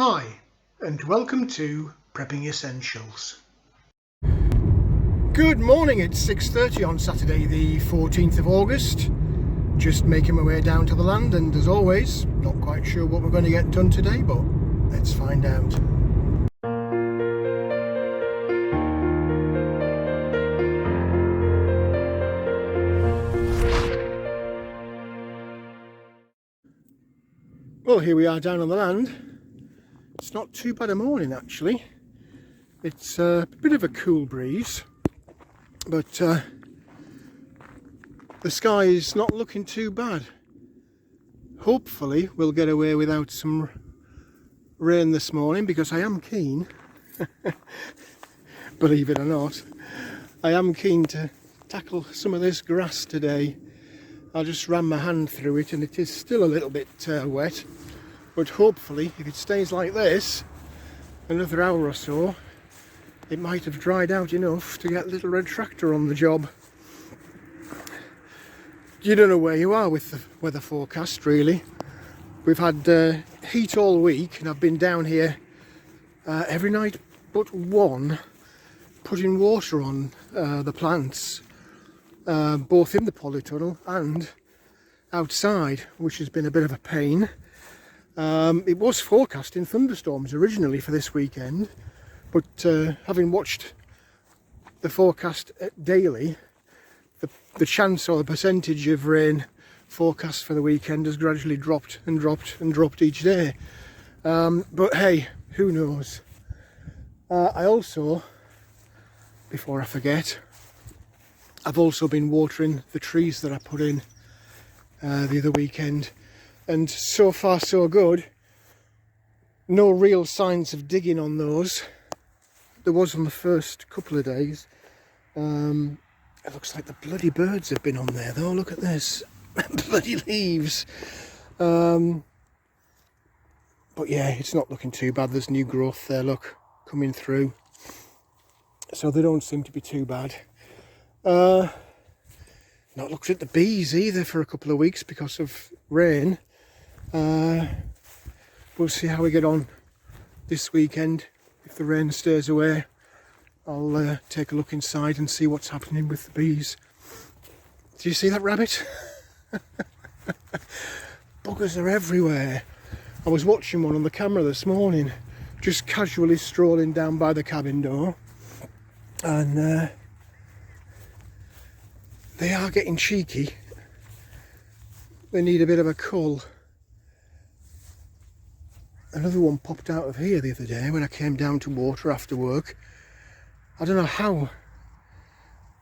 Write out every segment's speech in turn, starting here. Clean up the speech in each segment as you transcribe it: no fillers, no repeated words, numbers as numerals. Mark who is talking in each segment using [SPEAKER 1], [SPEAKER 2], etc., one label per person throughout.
[SPEAKER 1] Hi, and welcome to Prepping Essentials.
[SPEAKER 2] Good morning, it's 6:30 on Saturday the 14th of August. Just making my way down to the land, and as always, not quite sure what we're going to get done today, but let's find out. Well, here we are down on the land. It's not too bad a morning actually. It's a bit of a cool breeze, but the sky is not looking too bad. Hopefully we'll get away without some rain this morning, because I am keen, believe it or not, I am keen to tackle some of this grass today. I just ran my hand through it and it is still a little bit wet, but hopefully if it stays like this another hour or so, it might have dried out enough to get Little Red Tractor on the job. You don't know where you are with the weather forecast really. We've had heat all week, and I've been down here every night but one, putting water on the plants, both in the polytunnel and outside, which has been a bit of a pain. It was forecasting thunderstorms originally for this weekend, but having watched the forecast daily, the chance or the percentage of rain forecast for the weekend has gradually dropped and dropped and dropped each day. But hey, who knows? I also, before I forget, I've also been watering the trees that I put in the other weekend, and so far so good. No real signs of digging on those. There was on the first couple of days. It looks like the bloody birds have been on there though. Look at this. Bloody leaves. But yeah, it's not looking too bad. There's new growth there, look, coming through, so they don't seem to be too bad. Not looked at the bees either for a couple of weeks because of rain. We'll see how we get on this weekend. If the rain stays away, I'll take a look inside and see what's happening with the bees. Do you see that rabbit? Buggers are everywhere. I was watching one on the camera this morning, just casually strolling down by the cabin door, and they are getting cheeky. They need a bit of a cull. Another one popped out of here the other day when I came down to water after work. I don't know how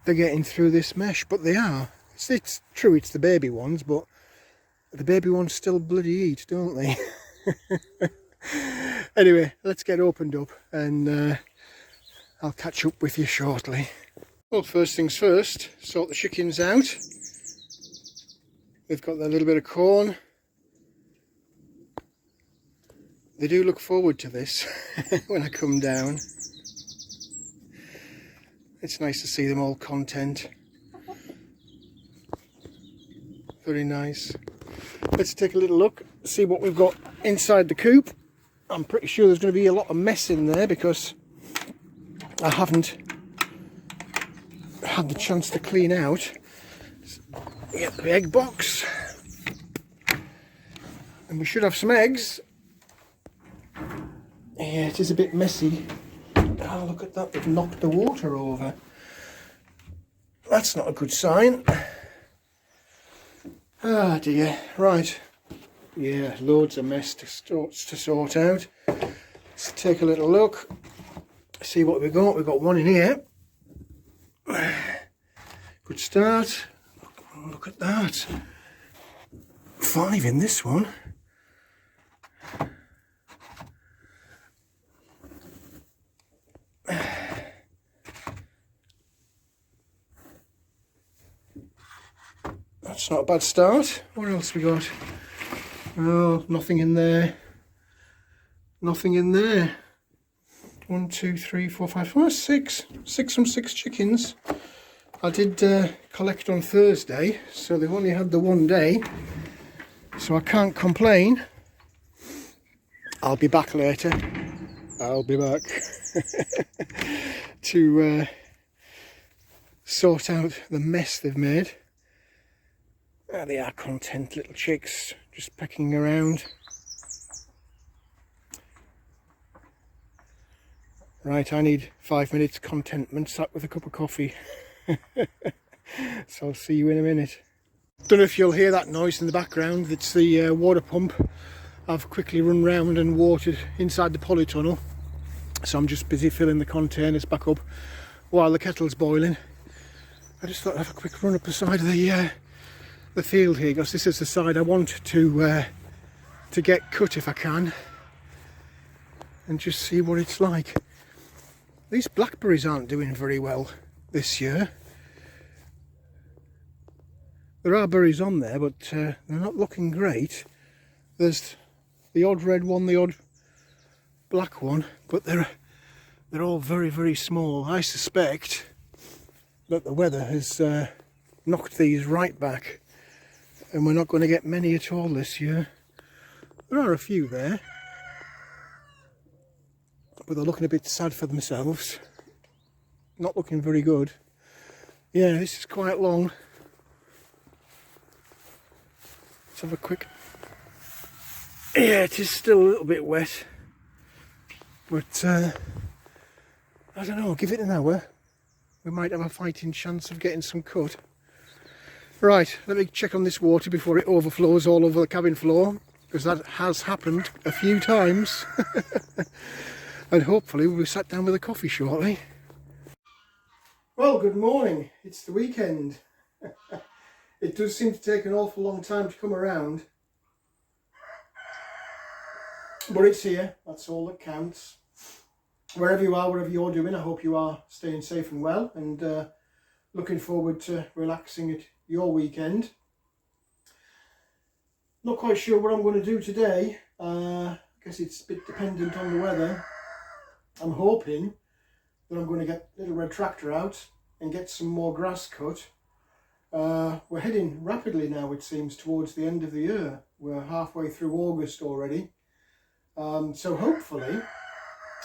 [SPEAKER 2] they're getting through this mesh, but they are. It's true, it's the baby ones, but the baby ones still bloody eat, don't they? Anyway, let's get opened up, and I'll catch up with you shortly. Well, first things first, sort the chickens out. They've got their little bit of corn. They do look forward to this when I come down. It's nice to see them all content. Very nice. Let's take a little look, see what we've got inside the coop. I'm pretty sure there's going to be a lot of mess in there because I haven't had the chance to clean out. Get the egg box, and we should have some eggs. Yeah, it is a bit messy. Oh, look at that, they've knocked the water over. That's not a good sign. Ah dear, right. Yeah, loads of mess to sort out. Let's take a little look, see what we've got. We've got one in here. Good start. Look at that. 5 in this one. That's not a bad start. What else we got? Oh, nothing in there. Nothing in there. 1, 2, 3, 4, 5, 6. 6 from 6 chickens. I did collect on Thursday, so they've only had the one day, so I can't complain. I'll be back later. I'll be back to sort out the mess they've made. They are content little chicks, just pecking around. Right, I need 5 minutes contentment sat with a cup of coffee. So I'll see you in a minute. Don't know if you'll hear that noise in the background. It's the water pump. I've quickly run round and watered inside the polytunnel, so I'm just busy filling the containers back up while the kettle's boiling. I just thought I'd have a quick run up the side of the field here, because this is the side I want to get cut if I can, and just see what it's like. These blackberries aren't doing very well this year. There are berries on there, but they're not looking great. There's the odd red one, the odd black one, but they're all very, very small. I suspect that the weather has knocked these right back, and we're not going to get many at all this year. There are a few there, but they're looking a bit sad for themselves. Not looking very good. Yeah, this is quite long. Let's have a quick... Yeah, it is still a little bit wet, but I don't know, give it an hour. We might have a fighting chance of getting some cut. Right, let me check on this water before it overflows all over the cabin floor, because that has happened a few times. And hopefully we'll be sat down with a coffee shortly. Well, good morning. It's the weekend. It does seem to take an awful long time to come around, but it's here. That's all that counts. Wherever you are, whatever you're doing, I hope you are staying safe and well, and looking forward to relaxing at your weekend. Not quite sure what I'm going to do today. I guess it's a bit dependent on the weather. I'm hoping that I'm going to get Little Red Tractor out and get some more grass cut. We're heading rapidly now, it seems, towards the end of the year. We're halfway through August already. So hopefully,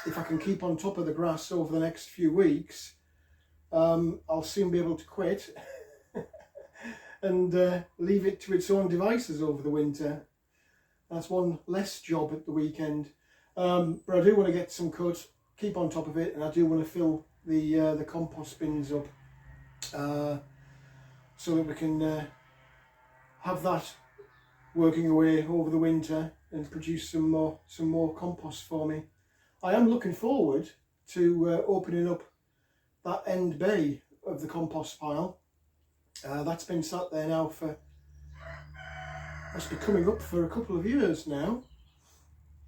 [SPEAKER 2] if I can keep on top of the grass over the next few weeks, I'll soon be able to quit and leave it to its own devices over the winter. That's one less job at the weekend. But I do want to get some cut, keep on top of it, and I do want to fill the compost bins up so that we can have that working away over the winter and produce some more compost for me. I am looking forward to opening up that end bay of the compost pile. That's been sat there now for, must be coming up for a couple of years now.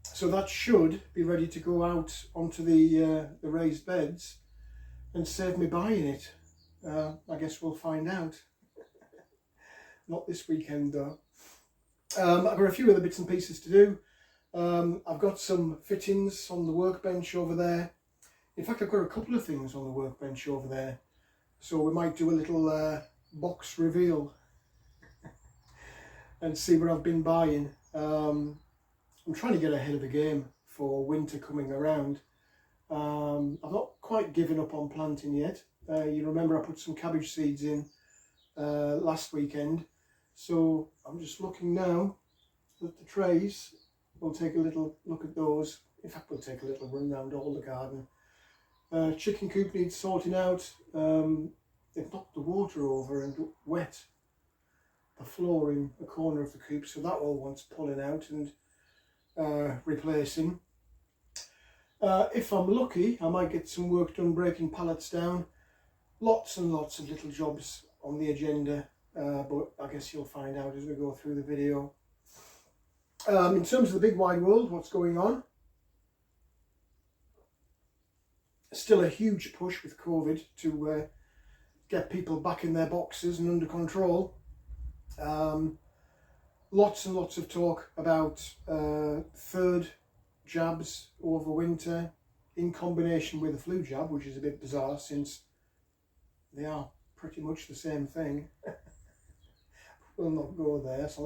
[SPEAKER 2] So that should be ready to go out onto the raised beds and save me buying it. I guess we'll find out. Not this weekend though. I've got a few other bits and pieces to do. I've got some fittings on the workbench over there. In fact, I've got a couple of things on the workbench over there. So we might do a little box reveal and see what I've been buying. I'm trying to get ahead of the game for winter coming around. I've not quite given up on planting yet. You remember I put some cabbage seeds in last weekend. So I'm just looking now at the trays. We'll take a little look at those. In fact, we'll take a little run round all the garden. Chicken coop needs sorting out. They've knocked the water over and wet the floor in the corner of the coop, so that all wants pulling out and replacing. If I'm lucky, I might get some work done breaking pallets down. Lots and lots of little jobs on the agenda, but I guess you'll find out as we go through the video. In terms of the big wide world, what's going on? Still a huge push with COVID to get people back in their boxes and under control. Lots and lots of talk about third jabs over winter in combination with the flu jab, which is a bit bizarre since they are pretty much the same thing. We'll not go there, so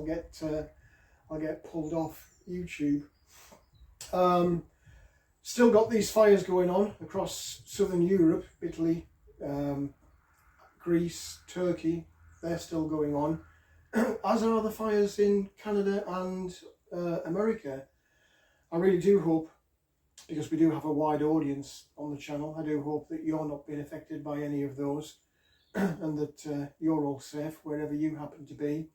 [SPEAKER 2] I'll get pulled off YouTube. Still got these fires going on across southern Europe, Italy, Greece, Turkey. They're still going on, as are the fires in Canada and America. I really do hope, because we do have a wide audience on the channel, I do hope that you're not being affected by any of those and that you're all safe wherever you happen to be.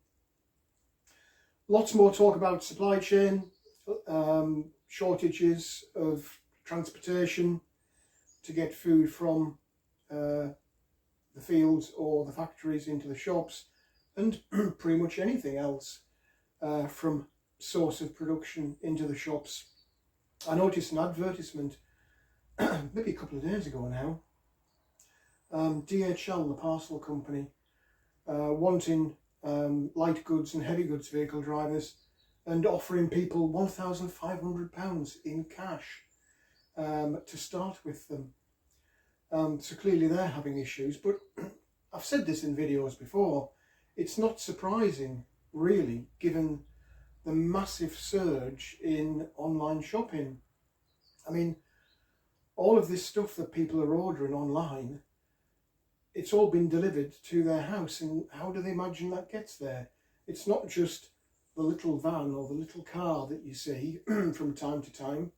[SPEAKER 2] Lots more talk about supply chain, shortages of transportation to get food from the fields or the factories into the shops, and pretty much anything else from source of production into the shops. I noticed an advertisement maybe a couple of days ago now. DHL, the parcel company, wanting light goods and heavy goods vehicle drivers and offering people £1,500 in cash to start with them. So clearly they're having issues, but I've said this in videos before, it's not surprising really, given the massive surge in online shopping. I mean, all of this stuff that people are ordering online, it's all been delivered to their house, and how do they imagine that gets there? It's not just the little van or the little car that you see from time to time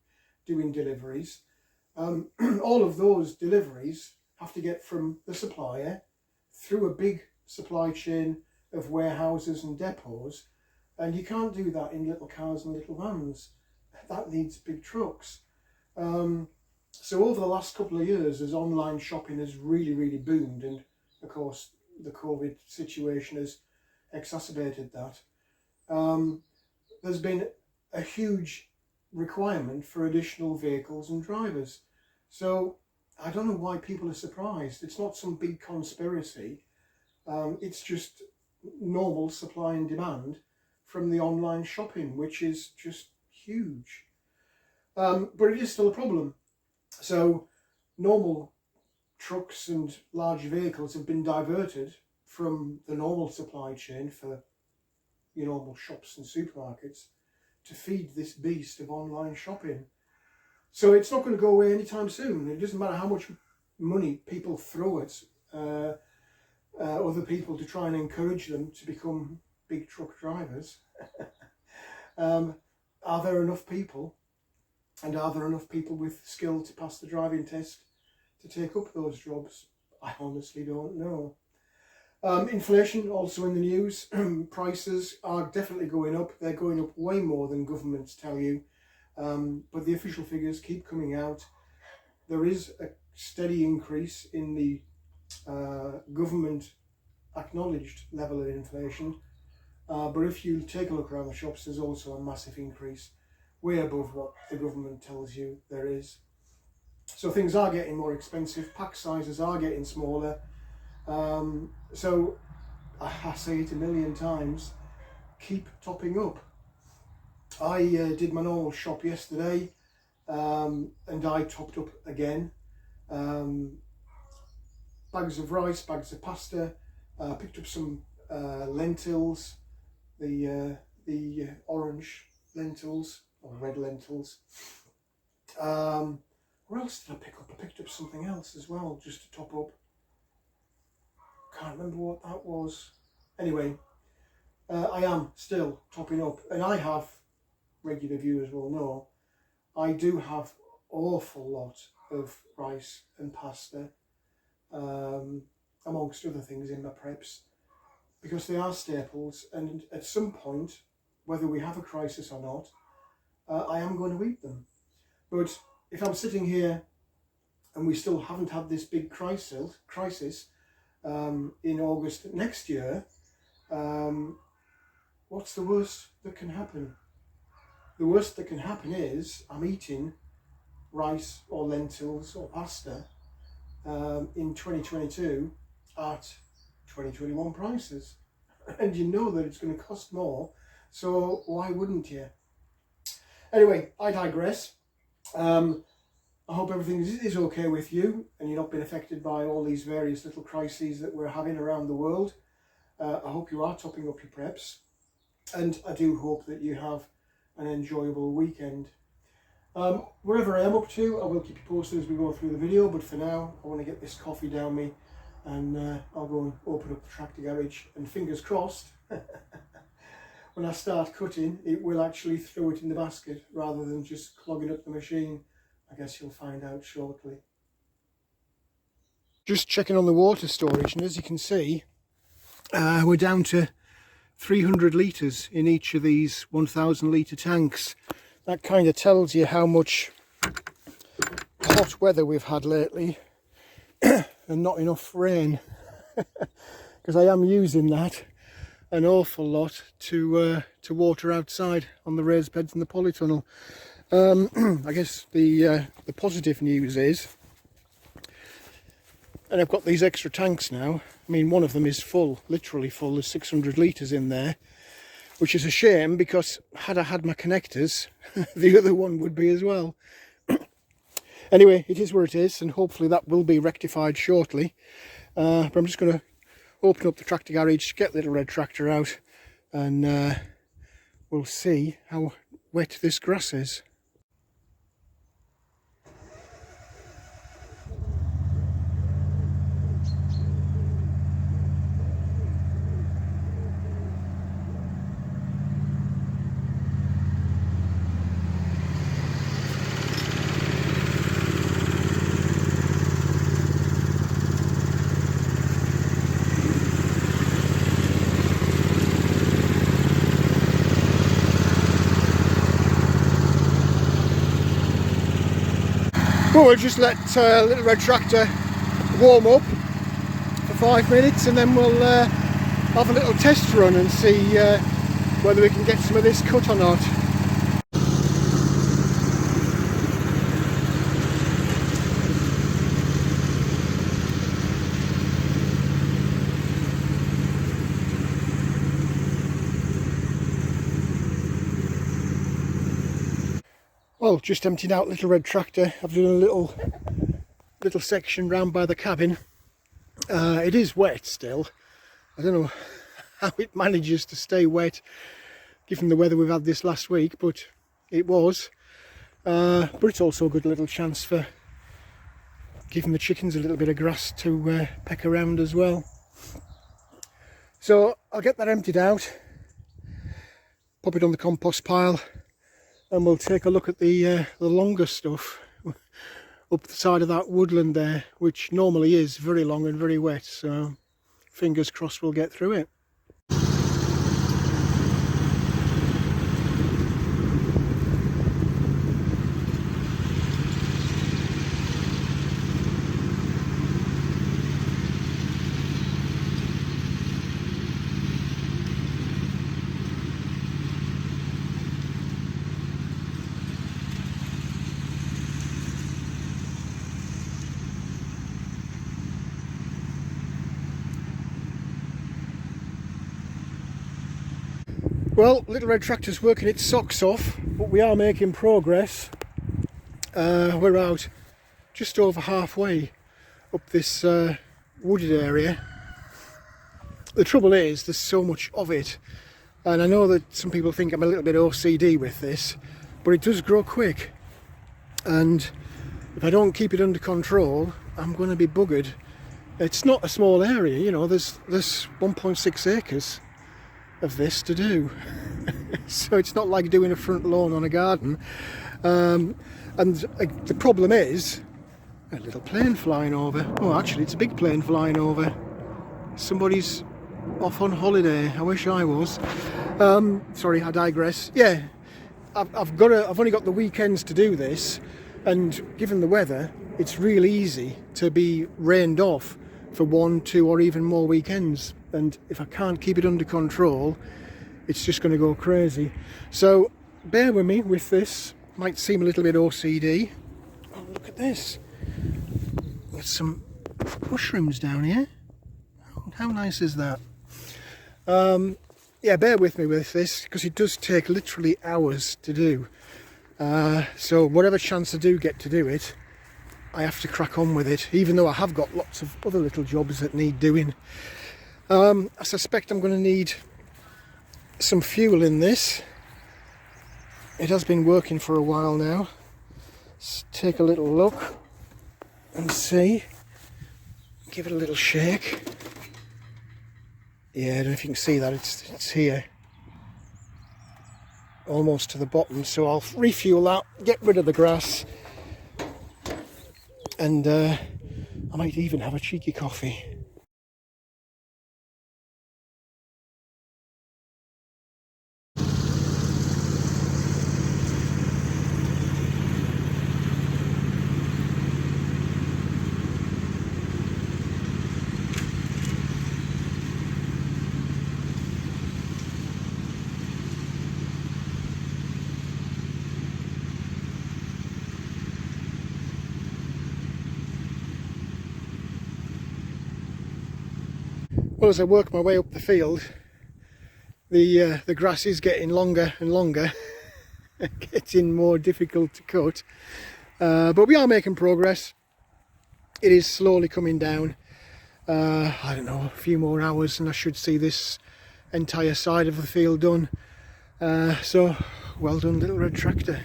[SPEAKER 2] doing deliveries. All of those deliveries have to get from the supplier through a big supply chain of warehouses and depots, and you can't do that in little cars and little vans. That needs big trucks. So over the last couple of years, as online shopping has really boomed, and of course the COVID situation has exacerbated that, there's been a huge requirement for additional vehicles and drivers. So I don't know why people are surprised. It's not some big conspiracy. It's just normal supply and demand from the online shopping, which is just huge. But it is still a problem. So normal trucks and large vehicles have been diverted from the normal supply chain for your normal shops and supermarkets to feed this beast of online shopping. So it's not going to go away anytime soon. It doesn't matter how much money people throw at other people to try and encourage them to become big truck drivers. Are there enough people? And are there enough people with skill to pass the driving test to take up those jobs? I honestly don't know. Inflation also in the news. Prices are definitely going up. They're going up way more than governments tell you. But the official figures keep coming out. There is a steady increase in the government acknowledged level of inflation. But if you take a look around the shops, there's also a massive increase, way above what the government tells you there is. So things are getting more expensive, pack sizes are getting smaller. So I say it a million times, keep topping up. I did my normal shop yesterday, and I topped up again. Bags of rice, bags of pasta, picked up some lentils, the orange lentils or red lentils. What else did I pick up? I picked up something else as well, just to top up. Can't remember what that was. Anyway, I am still topping up, and I have, regular viewers will know, I do have awful lot of rice and pasta, amongst other things in my preps, because they are staples, and at some point, whether we have a crisis or not, I am going to eat them. But if I'm sitting here and we still haven't had this big crisis in August next year, what's the worst that can happen? The worst that can happen is I'm eating rice or lentils or pasta in 2022 at 2021 prices. And you know that it's going to cost more, so why wouldn't you? Anyway, I digress. I hope everything is okay with you and you're not being affected by all these various little crises that we're having around the world. I hope you are topping up your preps, and I do hope that you have an enjoyable weekend. Wherever I am up to, I will keep you posted as we go through the video, but for now I want to get this coffee down me, and I'll go and open up the tractor garage, and fingers crossed when I start cutting it will actually throw it in the basket rather than just clogging up the machine. I guess you'll find out shortly. Just checking on the water storage, and as you can see we're down to 300 litres in each of these 1,000 litre tanks. That kind of tells you how much hot weather we've had lately and not enough rain, because I am using that an awful lot to water outside on the raised beds in the polytunnel. I guess the positive news is, and I've got these extra tanks now. I mean, one of them is full, literally full. There's 600 litres in there, which is a shame, because had I had my connectors, the other one would be as well. Anyway, it is where it is, and hopefully that will be rectified shortly. But I'm just going to open up the tractor garage, get Little Red Tractor out, and we'll see how wet this grass is. Well, we'll just let Little Red Tractor warm up for 5 minutes, and then we'll have a little test run and see whether we can get some of this cut or not. Well, just emptied out Little Red Tractor. I've done a little section round by the cabin. It is wet still. I don't know how it manages to stay wet given the weather we've had this last week, but it was. But it's also a good little chance for giving the chickens a little bit of grass to peck around as well. So I'll get that emptied out, pop it on the compost pile, and we'll take a look at the longer stuff up the side of that woodland there, which normally is very long and very wet, so fingers crossed we'll get through it. Well, Little Red Tractor's working its socks off, but we are making progress. We're out just over halfway up this wooded area. The trouble is, there's so much of it, and I know that some people think I'm a little bit OCD with this, but it does grow quick, and if I don't keep it under control, I'm going to be buggered. It's not a small area, you know, there's 1.6 acres of this to do. So it's not like doing a front lawn on a garden. And the problem is a little plane flying over. Oh, actually it's a big plane flying over. Somebody's off on holiday. I wish I was. Sorry, I digress. Yeah, I've only got the weekends to do this, and given the weather it's really easy to be rained off for 1, 2 or even more weekends, and if I can't keep it under control, it's just going to go crazy. So bear with me with this. Might seem a little bit OCD. Oh, look at this. Got some mushrooms down here. How nice is that? Yeah, bear with me with this, because it does take literally hours to do. So whatever chance I do get to do it, I have to crack on with it, even though I have got lots of other little jobs that need doing. I suspect I'm going to need some fuel in this. It has been working for a while now. take a little look and see. Give it a little shake. Yeah, I don't know if you can see that, it's here. Almost to the bottom, so I'll refuel that, get rid of the grass, and I might even have a cheeky coffee. Well, as I work my way up the field, the grass is getting longer and longer, getting more difficult to cut, but we are making progress. It is slowly coming down. I don't know, a few more hours and I should see this entire side of the field done. So well done, little red tractor.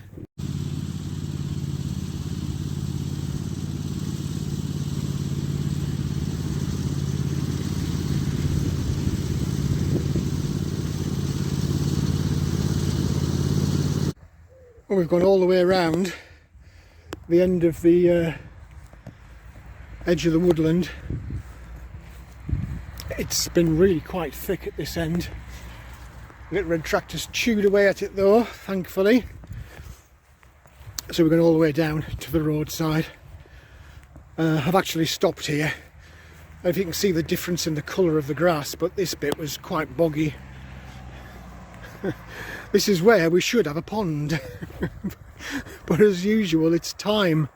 [SPEAKER 2] Well, we've gone all the way around the end of the edge of the woodland. It's been really quite thick at this end. Little red tractor's chewed away at it though, thankfully. So we're going all the way down to the roadside. I've actually stopped here. I don't know if you can see the difference in the colour of the grass, but this bit was quite boggy. This is where we should have a pond. But as usual, it's time,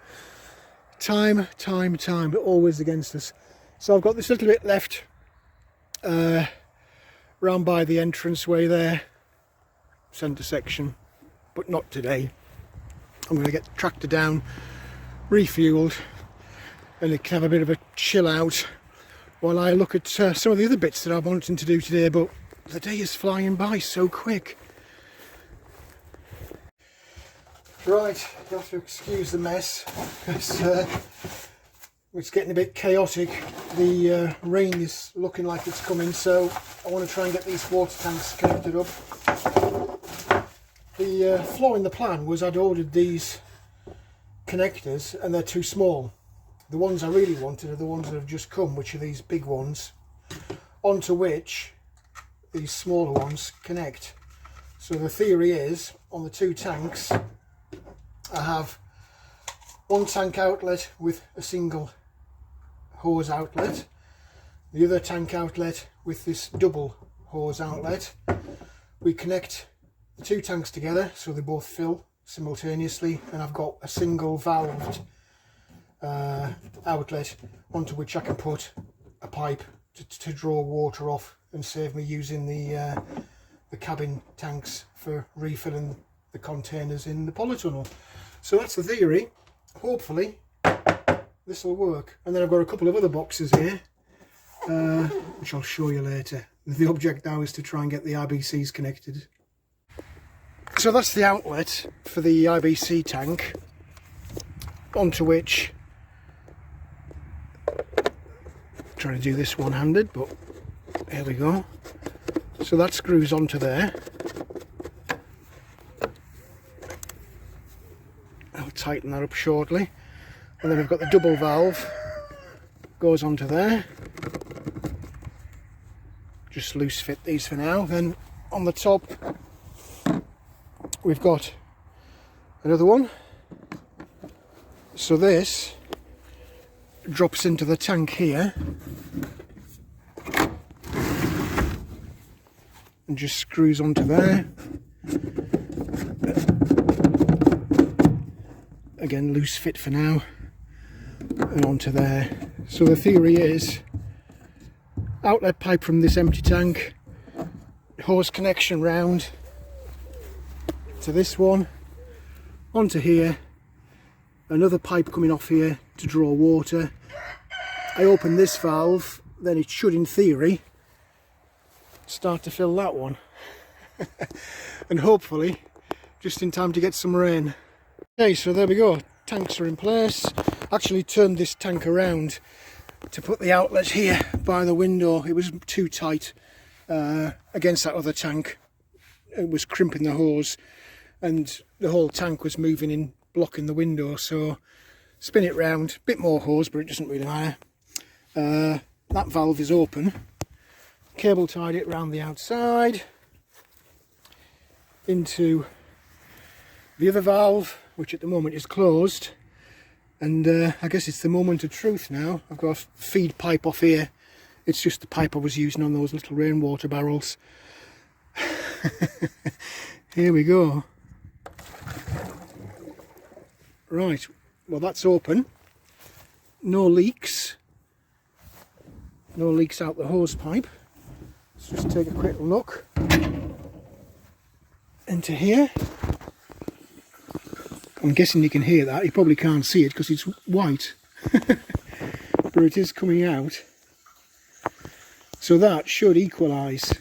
[SPEAKER 2] but always against us. So I've got this little bit left round by the entranceway there, centre section, but not today. I'm going to get the tractor down, refueled, and it can have a bit of a chill out while I look at some of the other bits that I'm wanting to do today, but the day is flying by so quick. Right, you have to excuse the mess, because it's getting a bit chaotic. The rain is looking like it's coming, so I want to try and get these water tanks connected up. The flaw in the plan was I'd ordered these connectors and they're too small. The ones I really wanted are the ones that have just come, which are these big ones, onto which these smaller ones connect. So the theory is, on the two tanks, I have one tank outlet with a single hose outlet, the other tank outlet with this double hose outlet. We connect the two tanks together so they both fill simultaneously, and I've got a single valved outlet onto which I can put a pipe to draw water off and save me using the cabin tanks for refilling the containers in the polytunnel. So that's the theory. Hopefully this will work. And then I've got a couple of other boxes here, which I'll show you later. The object now is to try and get the IBCs connected. So that's the outlet for the IBC tank, onto which, I'm trying to do this one-handed, but there we go. So that screws onto there. I'll tighten that up shortly. And then we've got the double valve, goes onto there. Just loose fit these for now. Then on the top we've got another one. So this drops into the tank here and just screws onto there. Again, loose fit for now, and onto there. So the theory is outlet pipe from this empty tank, hose connection round to this one, onto here, another pipe coming off here to draw water. I open this valve, then it should, in theory, start to fill that one. And hopefully just in time to get some rain. Okay, so there we go, tanks are in place. Actually turned this tank around to put the outlet here by the window. It was too tight against that other tank. It was crimping the hose and the whole tank was moving in, blocking the window, so spin it round, bit more hose, but it doesn't really matter. That valve is open, cable tied it round the outside into the other valve, which at the moment is closed, and I guess it's the moment of truth now. I've got a feed pipe off here. It's just the pipe I was using on those little rainwater barrels. Here we go. Right, well that's open. No leaks. No leaks out the hose pipe. Let's just take a quick look into here. I'm guessing you can hear that. You probably can't see it because it's white. But it is coming out. So that should equalise.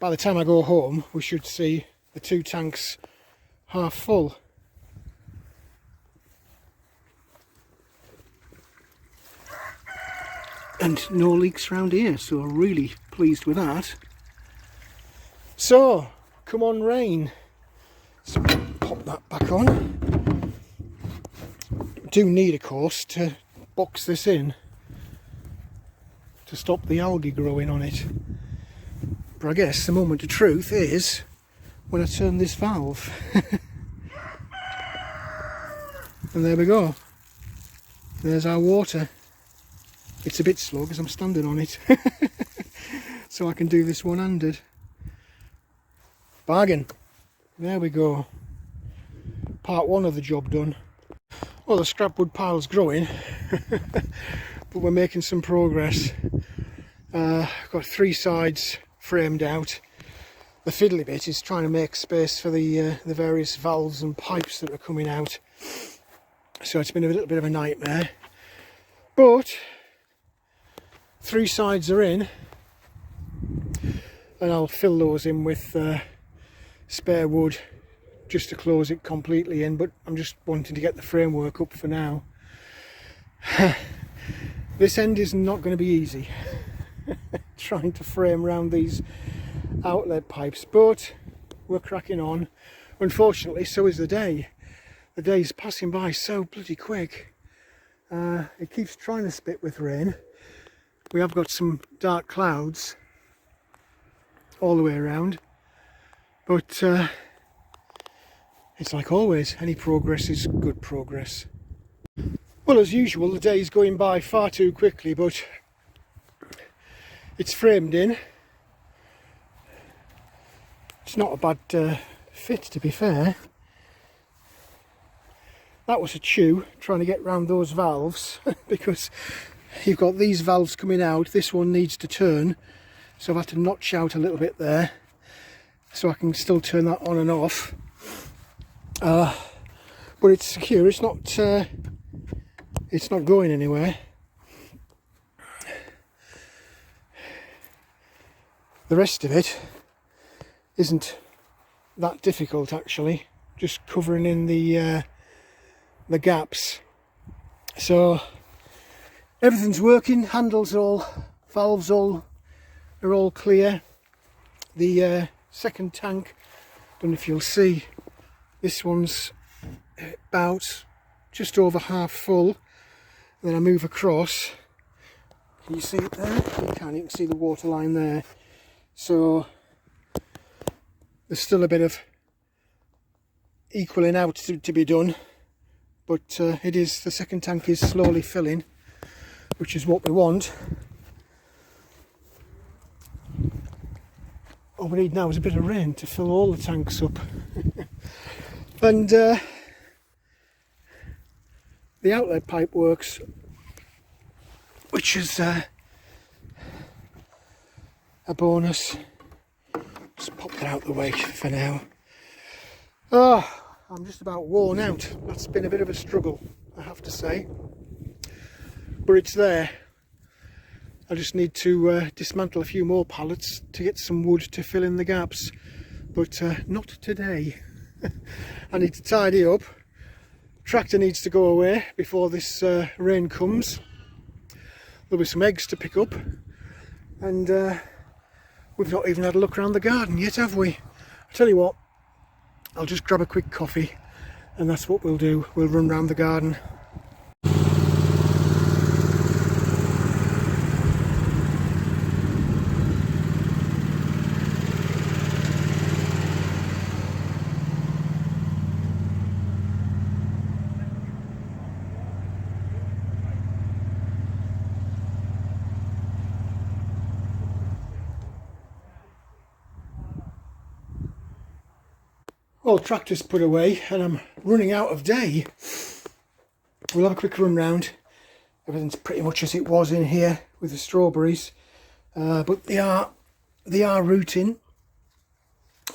[SPEAKER 2] By the time I go home, we should see the two tanks half full. And no leaks around here, so really pleased with that. So, come on rain. Let's pop that back on. Do need, of course, to box this in to stop the algae growing on it. But I guess the moment of truth is when I turn this valve. And there we go. There's our water. It's a bit slow because I'm standing on it. So I can do this one-handed. Bargain. There we go. Part one of the job done. Well, the scrap wood pile's growing. But we're making some progress. Got 3 sides framed out. The fiddly bit is trying to make space for the various valves and pipes that are coming out. So it's been a little bit of a nightmare. But 3 sides are in, and I'll fill those in with spare wood just to close it completely in, but I'm just wanting to get the framework up for now. This end is not going to be easy. Trying to frame around these outlet pipes, but we're cracking on. Unfortunately, so is the day. The day's passing by so bloody quick. It keeps trying to spit with rain. We have got some dark clouds all the way around, but it's like always, any progress is good progress. Well, as usual, the day's going by far too quickly, but it's framed in. It's not a bad fit, to be fair. That was a chew, trying to get round those valves, because you've got these valves coming out. This one needs to turn, so I've had to notch out a little bit there, so I can still turn that on and off. But it's secure. It's not going anywhere. The rest of it isn't that difficult, actually. Just covering in the gaps. So everything's working. Handles all, valves all are all clear. The second tank, don't know if you'll see, this one's about just over half full. And then I move across. Can you see it there? You can see the water line there. So there's still a bit of equaling out to be done, but the second tank is slowly filling, which is what we want. All we need now is a bit of rain to fill all the tanks up. And the outlet pipe works, which is a bonus. Just pop that out the way for now. Oh, I'm just about worn out. That's been a bit of a struggle, I have to say, but it's there. I just need to dismantle a few more pallets to get some wood to fill in the gaps, but not today. I need to tidy up, Tractor needs to go away before this rain comes. There'll be some eggs to pick up, and we've not even had a look around the garden yet, have we? I tell you what, I'll just grab a quick coffee, and that's what we'll do. We'll run round the garden. Well, tractor's put away and I'm running out of day. We'll have a quick run round. Everything's pretty much as it was in here with the strawberries, but they are rooting.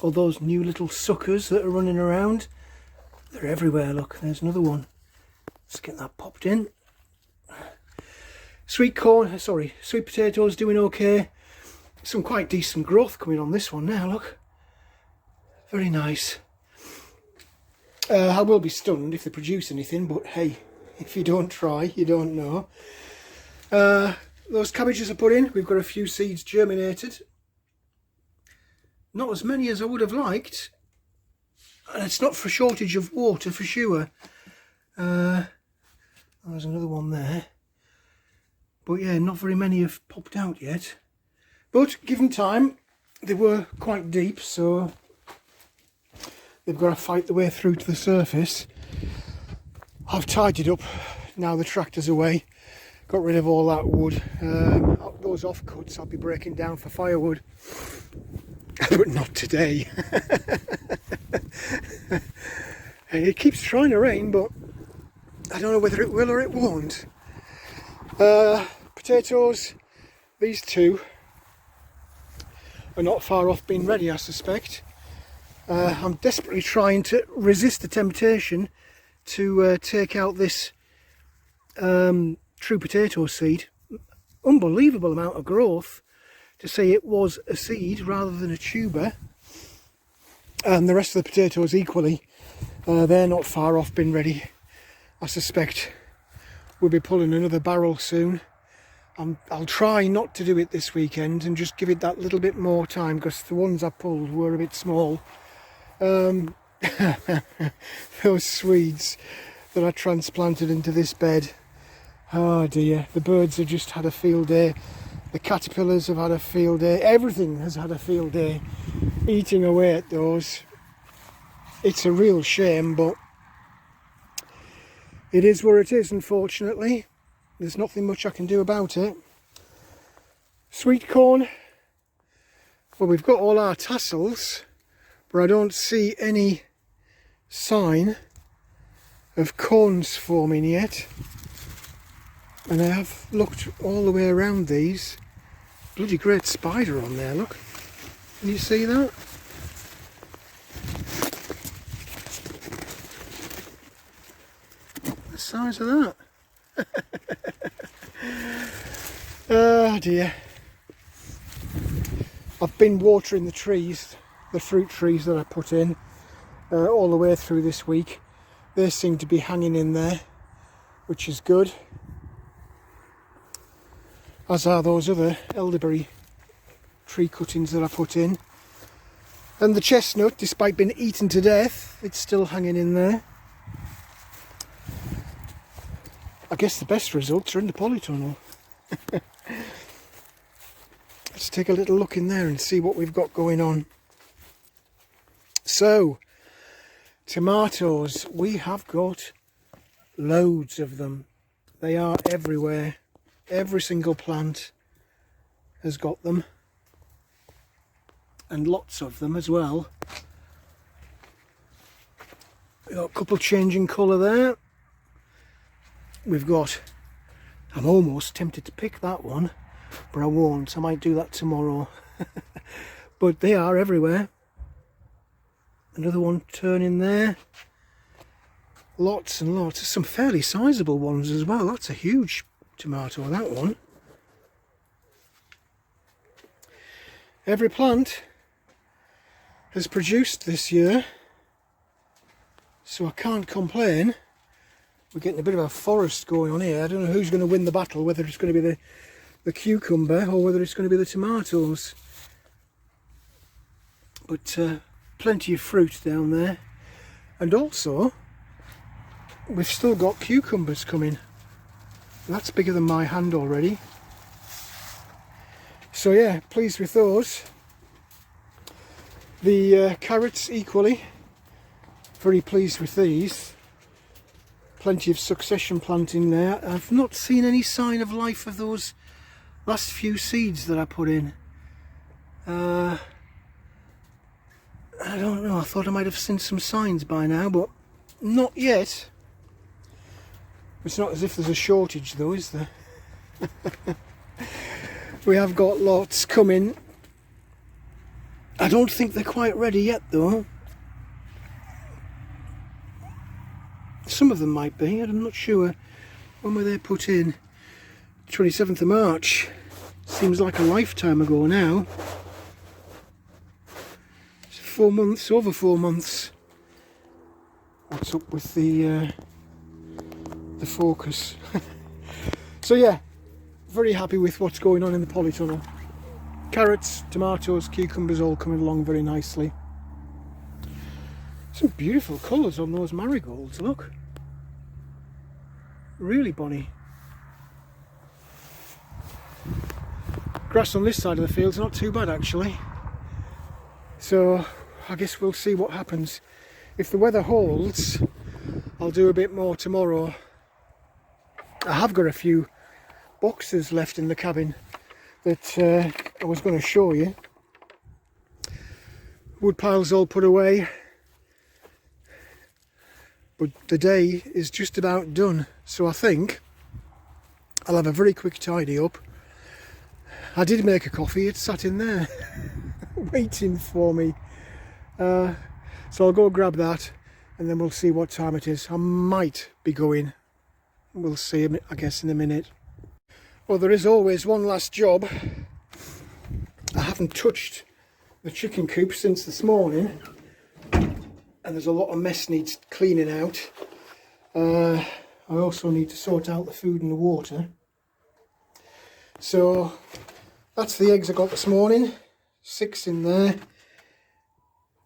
[SPEAKER 2] All those new little suckers that are running around, they're everywhere. Look, there's another one. Let's get that popped in. Sweet potatoes doing okay. Some quite decent growth coming on this one now, look. Very nice. I will be stunned if they produce anything, but hey, if you don't try, you don't know. Those cabbages are put in. We've got a few seeds germinated. Not as many as I would have liked. And it's not for shortage of water, for sure. There's another one there. But yeah, not very many have popped out yet. But given time, they were quite deep, so they've got to fight their way through to the surface. I've tidied up now the tractor's away. Got rid of all that wood. Those offcuts I'll be breaking down for firewood. But not today. It keeps trying to rain, but I don't know whether it will or it won't. Potatoes, these two are not far off being ready, I suspect. I'm desperately trying to resist the temptation to take out this true potato seed. Unbelievable amount of growth to say it was a seed rather than a tuber. And the rest of the potatoes equally. They're not far off being ready. I suspect we'll be pulling another barrel soon. I'll try not to do it this weekend and just give it that little bit more time, because the ones I pulled were a bit small. Those Swedes that I transplanted into this bed, oh dear, the birds have just had a field day. The caterpillars have had a field day. Everything has had a field day eating away at those. It's a real shame, but it is where it is, unfortunately. There's nothing much I can do about it. Sweet corn, well, we've got all our tassels, but I don't see any sign of corns forming yet. And I have looked all the way around these. Bloody great spider on there, look. Can you see that? The size of that. Oh dear. I've been watering the trees, the fruit trees that I put in all the way through this week. They seem to be hanging in there, which is good. As are those other elderberry tree cuttings that I put in. And the chestnut, despite being eaten to death, it's still hanging in there. I guess the best results are in the polytunnel. Let's take a little look in there and see what we've got going on. So, tomatoes, we have got loads of them. They are everywhere. Every single plant has got them, and lots of them as well. We've got a couple changing colour there. We've got, I'm almost tempted to pick that one, but I won't. I might do that tomorrow. But they are everywhere. Another one turning there. Lots and lots. There's some fairly sizable ones as well. That's a huge tomato, that one. Every plant has produced this year, so I can't complain. We're getting a bit of a forest going on here. I don't know who's going to win the battle, whether it's going to be the cucumber or whether it's going to be the tomatoes. But plenty of fruit down there. And also, we've still got cucumbers coming. That's bigger than my hand already. So yeah, pleased with those. The carrots equally, very pleased with these. Plenty of succession planting there. I've not seen any sign of life of those last few seeds that I put in. I don't know, I thought I might have seen some signs by now, but not yet. It's not as if there's a shortage though, is there? We have got lots coming. I don't think they're quite ready yet though. Some of them might be, I'm not sure. When were they put in? 27th of March. Seems like a lifetime ago now. It's 4 months, over 4 months. What's up with the focus? So yeah, very happy with what's going on in the polytunnel. Carrots, tomatoes, cucumbers all coming along very nicely. Some beautiful colours on those marigolds, look. Really bonny. Grass on this side of the field's not too bad actually. So I guess we'll see what happens. If the weather holds, I'll do a bit more tomorrow. I have got a few boxes left in the cabin that I was going to show you. Wood piles all put away, but the day is just about done, so I think I'll have a very quick tidy up. I did make a coffee, it sat in there waiting for me, so I'll go grab that and then we'll see what time it is. I might be going, we'll see I guess in a minute. Well, there is always one last job. I haven't touched the chicken coop since this morning, and there's a lot of mess needs cleaning out. I also need to sort out the food and the water. So that's the eggs I got this morning, 6 in there.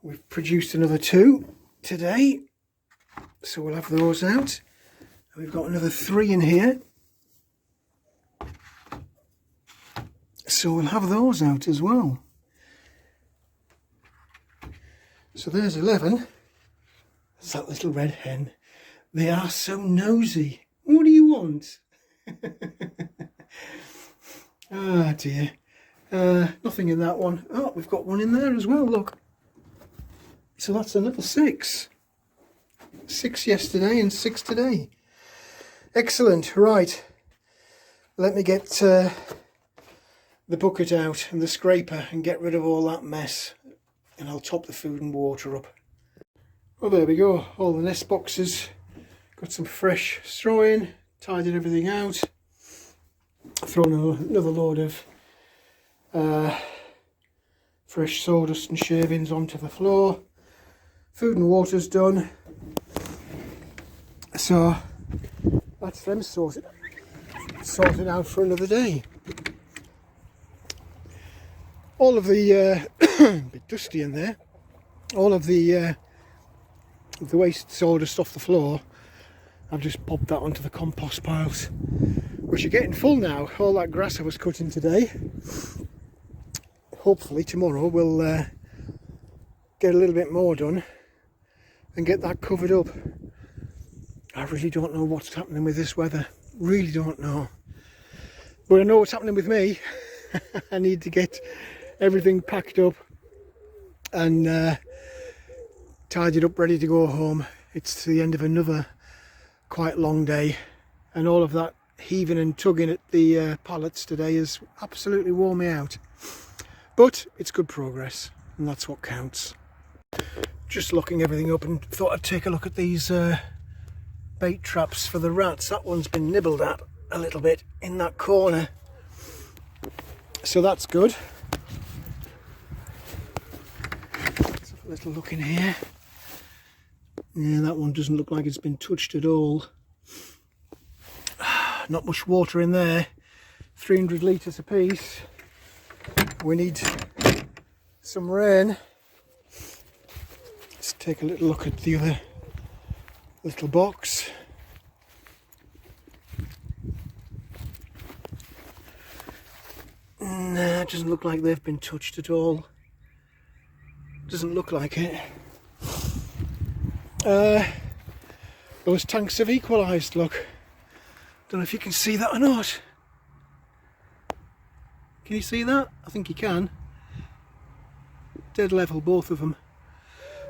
[SPEAKER 2] We've produced another 2 today, so we'll have those out. And we've got another 3 in here, so we'll have those out as well. So there's 11. There's that little red hen. They are so nosy. What do you want? Ah dear. Nothing in that one. Oh, we've got one in there as well, look. So that's another 6. 6 yesterday and 6 today. Excellent. Right. Let me get the bucket out and the scraper and get rid of all that mess. And I'll top the food and water up. Well, there we go. All the nest boxes. Got some fresh straw in. Tidied everything out. Thrown another load of fresh sawdust and shavings onto the floor. Food and water's done. So that's them sorted out for another day. All of the a bit dusty in there. All of the waste sawdust off the floor, I've just popped that onto the compost piles, which are getting full now. All that grass I was cutting today. Hopefully tomorrow we'll get a little bit more done and get that covered up. I really don't know what's happening with this weather. Really don't know. But I know what's happening with me. I need to get everything packed up and tidied up, ready to go home. It's the end of another quite long day, and all of that heaving and tugging at the pallets today has absolutely worn me out. But it's good progress, and that's what counts. Just locking everything up, and thought I'd take a look at these bait traps for the rats. That one's been nibbled at a little bit in that corner, so that's good. Let's have a little look in here. Yeah, that one doesn't look like it's been touched at all. not much water in there. 300 litres apiece. We need some rain. Let's take a little look at the other little box. Nah, it doesn't look like they've been touched at all. Doesn't look like it. Those tanks have equalised, look. Don't know if you can see that or not. Can you see that? I think you can. Dead level, both of them.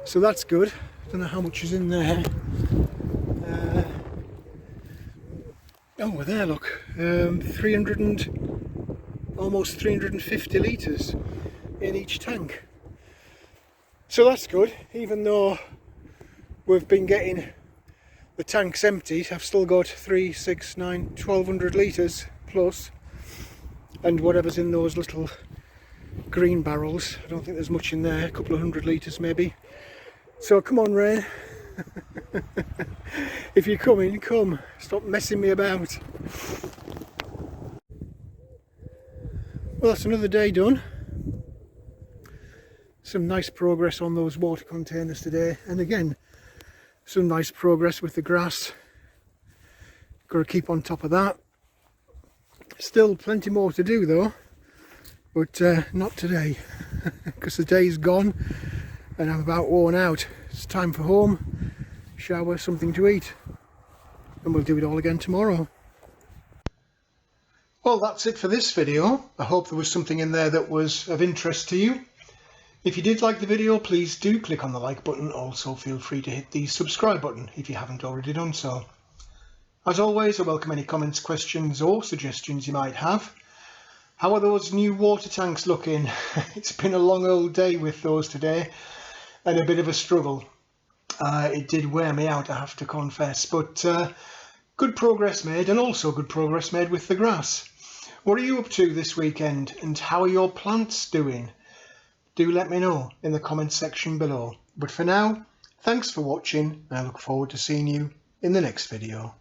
[SPEAKER 2] So that's good. Don't know how much is in there. Oh, we're there, look. 300 and almost 350 litres in each tank. So that's good. Even though we've been getting the tanks emptied, I've still got 3, 6, 9, 1200 litres plus, and whatever's in those little green barrels. I don't think there's much in there, a couple of 100 litres maybe. So come on, rain. If you're coming, come. Stop messing me about. Well, that's another day done. Some nice progress on those water containers today, and again some nice progress with the grass. Got to keep on top of that. Still plenty more to do though, but not today because the day's gone and I'm about worn out. It's time for home, shower, something to eat, and we'll do it all again tomorrow.
[SPEAKER 1] Well, that's it for this video. I hope there was something in there that was of interest to you. If you did like the video, please do click on the like button. Also feel free to hit the subscribe button if you haven't already done so. As always, I welcome any comments, questions or suggestions you might have. How are those new water tanks looking? It's been a long old day with those today and a bit of a struggle. It did wear me out, I have to confess, but good progress made, and also good progress made with the grass. What are you up to this weekend, and how are your plants doing? Do let me know in the comments section below. But for now, thanks for watching, and I look forward to seeing you in the next video.